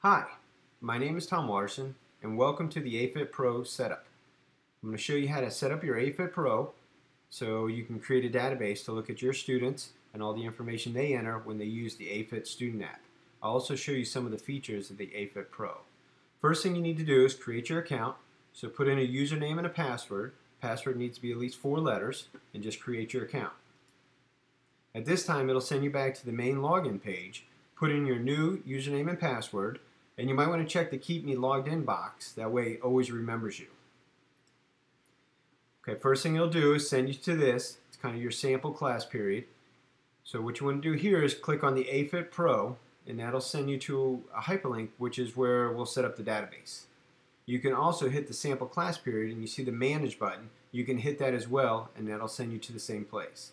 Hi, my name is Tom Larson and welcome to the AFITpro setup. I'm going to show you how to set up your AFITpro so you can create a database to look at your students and all the information they enter when they use the AFIT student app. I'll also show you some of the features of the AFITpro. First thing you need to do is create your account. So put in a username and a password. Password needs to be at least 4 letters and just create your account. At this time it'll send you back to the main login page. Put in your new username and password. And you might want to check the Keep Me Logged In box. That way it always remembers you. Okay, first thing it'll do is send you to this. It's kind of your sample class period. So what you want to do here is click on the AFITpro, and that'll send you to a hyperlink, which is where we'll set up the database. You can also hit the sample class period, and you see the Manage button. You can hit that as well, and that'll send you to the same place.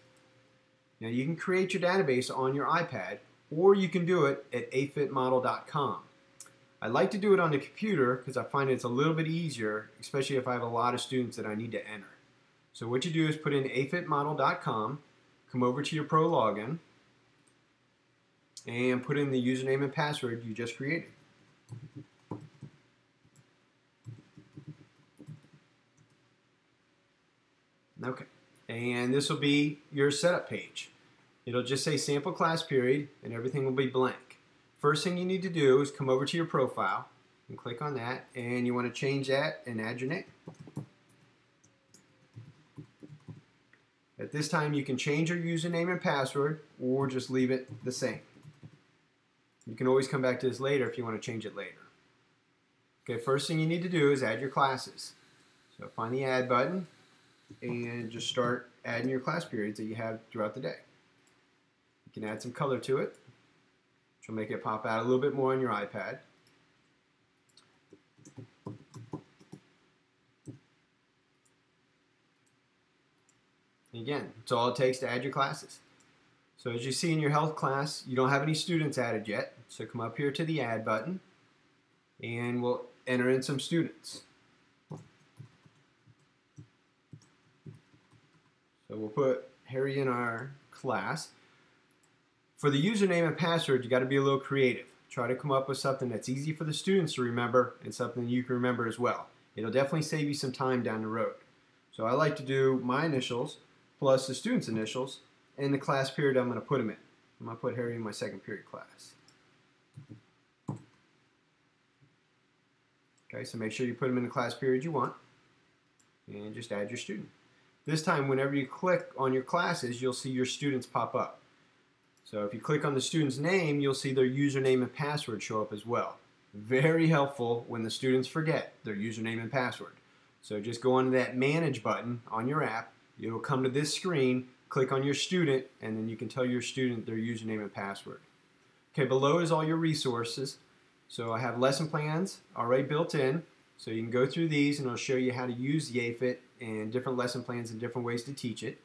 Now you can create your database on your iPad, or you can do it at afitmodel.com. I like to do it on the computer because I find it's a little bit easier, especially if I have a lot of students that I need to enter. So what you do is put in afitmodel.com, come over to your Pro login, and put in the username and password you just created. Okay, and this will be your setup page. It'll just say sample class period and everything will be blank. First thing you need to do is come over to your profile and click on that, and you want to change that and add your name. At this time you can change your username and password or just leave it the same. You can always come back to this later if you want to change it later. Okay, first thing you need to do is add your classes. So find the add button and just start adding your class periods that you have throughout the day. You can add some color to it, which will make it pop out a little bit more on your iPad. And again, it's all it takes to add your classes. So as you see in your health class, you don't have any students added yet. So come up here to the add button and we'll enter in some students. So we'll put Harry in our class. For the username and password, you got to be a little creative. Try to come up with something that's easy for the students to remember and something you can remember as well. It'll definitely save you some time down the road. So I like to do my initials plus the students' initials and the class period I'm going to put them in. I'm going to put Harry in my second period class. Okay, so make sure you put them in the class period you want and just add your student. This time, whenever you click on your classes, you'll see your students pop up. So if you click on the student's name, you'll see their username and password show up as well. Very helpful when the students forget their username and password. So just go onto that Manage button on your app. You'll come to this screen, click on your student, and then you can tell your student their username and password. Okay, below is all your resources. So I have lesson plans already built in. So you can go through these and it'll show you how to use the AFIT and different lesson plans and different ways to teach it.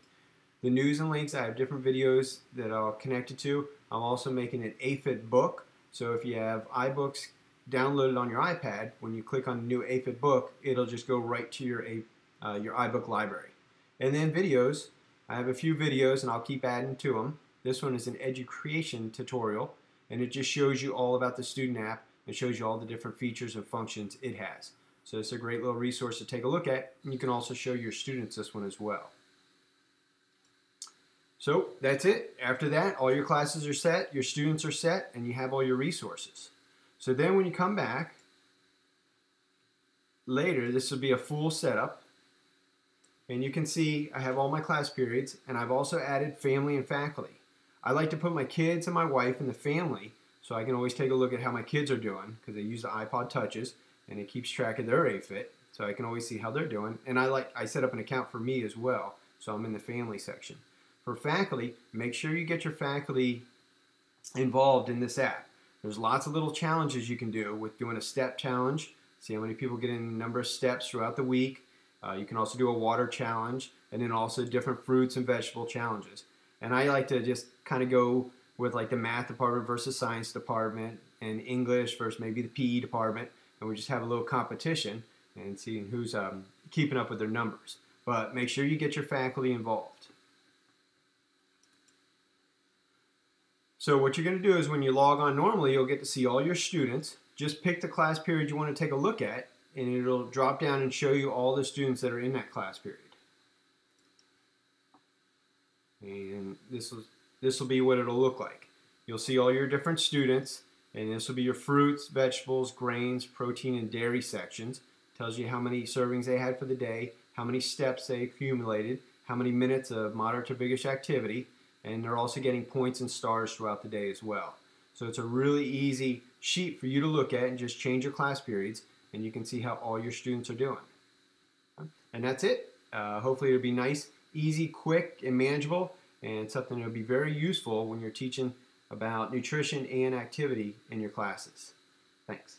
The news and links, I have different videos that I'll connect it to. I'm also making an AFIT book. So if you have iBooks downloaded on your iPad, when you click on the new AFIT book, it'll just go right to your iBook library. And then videos, I have a few videos and I'll keep adding to them. This one is an education tutorial and it just shows you all about the student app and shows you all the different features and functions it has. So it's a great little resource to take a look at, and you can also show your students this one as well. So that's it. After that, all your classes are set, your students are set, and you have all your resources. So then when you come back later, this will be a full setup. And you can see I have all my class periods, and I've also added family and faculty. I like to put my kids and my wife in the family so I can always take a look at how my kids are doing because they use the iPod Touches and it keeps track of their AFIT, so I can always see how they're doing. And I set up an account for me as well, so I'm in the family section. For faculty, make sure you get your faculty involved in this app. There's lots of little challenges you can do with doing a step challenge. See how many people get in a number of steps throughout the week. You can also do a water challenge and then also different fruits and vegetable challenges. And I like to just kind of go with like the math department versus science department and English versus maybe the PE department. And we just have a little competition and seeing who's keeping up with their numbers. But make sure you get your faculty involved. So what you're going to do is when you log on normally, you'll get to see all your students. just pick the class period you want to take a look at, and it'll drop down and show you all the students that are in that class period. And this will be what it'll look like. You'll see all your different students, and this will be your fruits, vegetables, grains, protein, and dairy sections. Tells you how many servings they had for the day, how many steps they accumulated, how many minutes of moderate to biggish activity, and they're also getting points and stars throughout the day as well. So it's a really easy sheet for you to look at and just change your class periods, and you can see how all your students are doing. And that's it. Hopefully it'll be nice, easy, quick, and manageable, and something that'll be very useful when you're teaching about nutrition and activity in your classes. Thanks.